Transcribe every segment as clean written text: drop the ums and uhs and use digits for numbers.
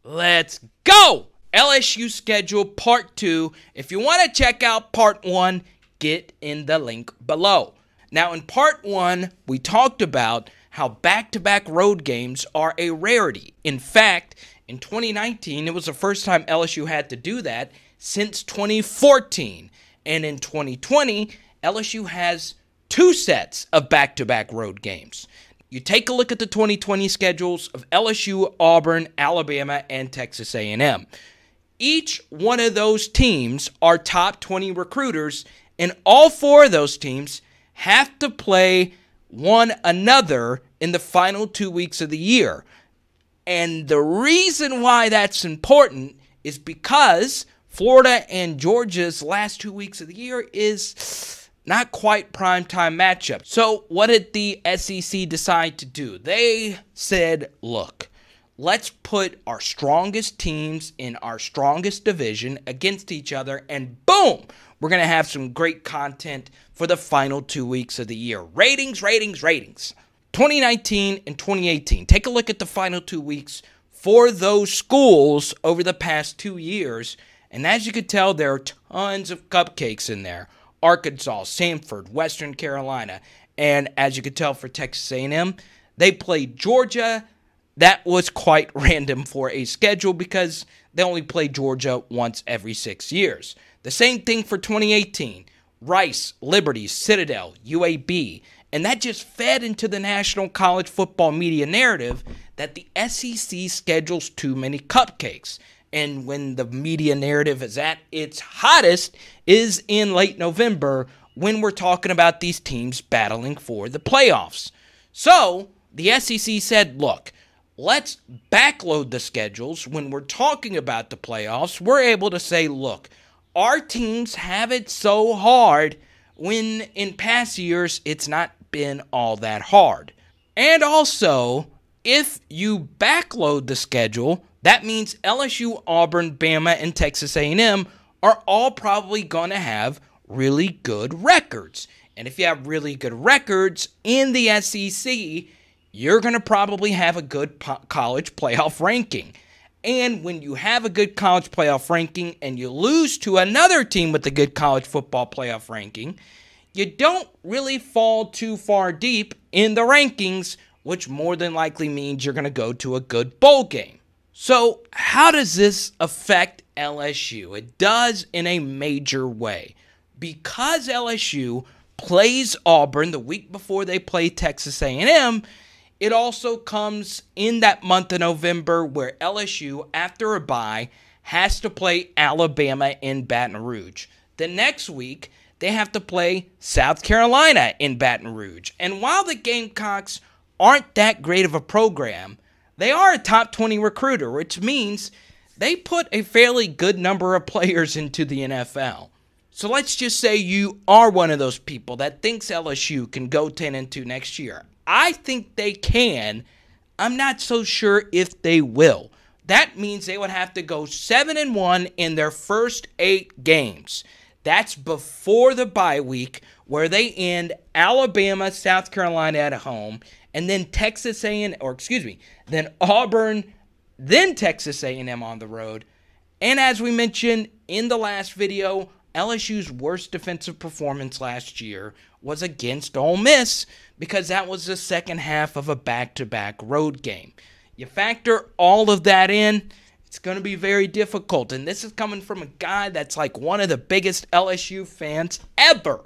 Let's go! LSU Schedule Part 2. If you want to check out Part 1, get in the link below. Now, in Part 1, we talked about how back-to-back road games are a rarity. In fact, in 2019, it was the first time LSU had to do that since 2014. And in 2020, LSU has 2 sets of back-to-back road games. You take a look at the 2020 schedules of LSU, Auburn, Alabama, and Texas A&M. Each one of those teams are top 20 recruiters, and all 4 of those teams have to play one another in the final 2 weeks of the year. And the reason why that's important is because Florida and Georgia's last 2 weeks of the year is not quite primetime matchup. So what did the SEC decide to do? They said, look, let's put our strongest teams in our strongest division against each other, and boom, we're going to have some great content for the final 2 weeks of the year. Ratings. 2019 and 2018. Take a look at the final 2 weeks for those schools over the past 2 years. And as you could tell, there are tons of cupcakes in there. Arkansas, Samford, Western Carolina. And as you could tell for Texas A&M, they played Georgia. That was quite random for a schedule because they only play Georgia once every 6 years. The same thing for 2018. Rice, Liberty, Citadel, UAB. And that just fed into the national college football media narrative that the SEC schedules too many cupcakes. And when the media narrative is at its hottest is in late November when we're talking about these teams battling for the playoffs. So the SEC said, look, let's backload the schedules. When we're talking about the playoffs, we're able to say, look, our teams have it so hard when in past years it's not been all that hard. And also, if you backload the schedule, that means LSU, Auburn, Bama, and Texas A&M are all probably going to have really good records. And if you have really good records in the SEC, you're going to probably have a good college playoff ranking. And when you have a good college playoff ranking and you lose to another team with a good college football playoff ranking, you don't really fall too far deep in the rankings, which more than likely means you're going to go to a good bowl game. So how does this affect LSU? It does in a major way. Because LSU plays Auburn the week before they play Texas A&M, it also comes in that month of November where LSU, after a bye, has to play Alabama in Baton Rouge. The next week, they have to play South Carolina in Baton Rouge. And while the Gamecocks aren't that great of a program, they are a top 20 recruiter, which means they put a fairly good number of players into the NFL. So let's just say you are one of those people that thinks LSU can go 10-2 next year. I think they can. I'm not so sure if they will. That means they would have to go 7-1 in their first 8 games. That's before the bye week where they end Alabama, South Carolina at home, and then then Auburn, then Texas A&M on the road. And as we mentioned in the last video, LSU's worst defensive performance last year was against Ole Miss because that was the second half of a back-to-back road game. You factor all of that in, it's going to be very difficult. And this is coming from a guy that's like one of the biggest LSU fans ever.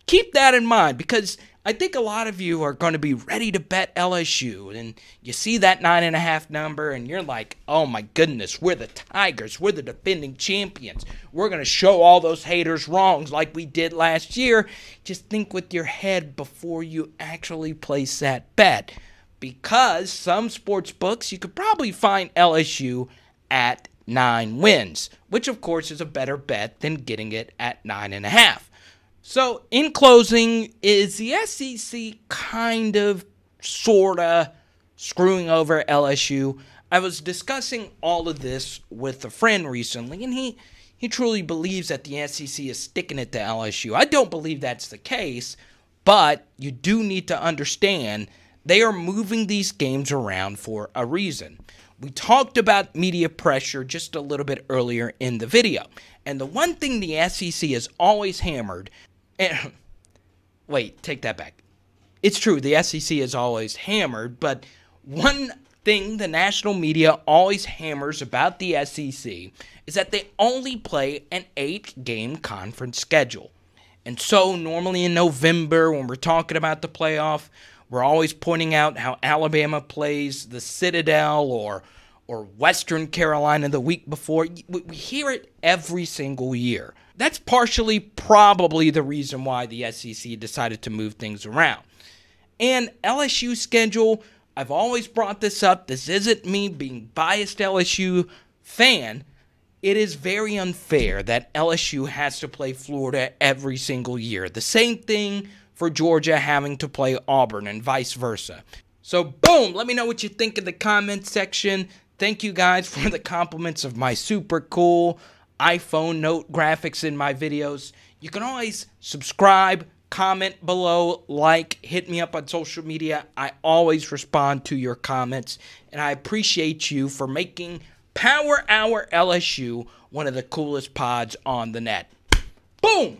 Keep that in mind because I think a lot of you are going to be ready to bet LSU, and you see that 9.5 number, and you're like, oh my goodness, we're the Tigers, we're the defending champions. We're going to show all those haters wrongs like we did last year. Just think with your head before you actually place that bet, because some sports books, you could probably find LSU at 9 wins, which of course is a better bet than getting it at 9.5. So, in closing, is the SEC kind of, sort of, screwing over LSU? I was discussing all of this with a friend recently, and he truly believes that the SEC is sticking it to LSU. I don't believe that's the case, but you do need to understand they are moving these games around for a reason. We talked about media pressure just a little bit earlier in the video. And the one thing the SEC has always hammered, and wait, take that back. It's true, the SEC is always hammered, but one thing the national media always hammers about the SEC is that they only play an 8-game conference schedule. And so normally in November, when we're talking about the playoff, we're always pointing out how Alabama plays the Citadel or Western Carolina the week before. We hear it every single year. That's partially probably the reason why the SEC decided to move things around. And LSU schedule, I've always brought this up. This isn't me being biased LSU fan. It is very unfair that LSU has to play Florida every single year. The same thing for Georgia having to play Auburn and vice versa. So boom, let me know what you think in the comments section. Thank you guys for the compliments of my super cool iPhone note graphics in my videos. You can always subscribe, comment below, like, hit me up on social media. I always respond to your comments, and I appreciate you for making Hour LSU one of the coolest pods on the net. Boom!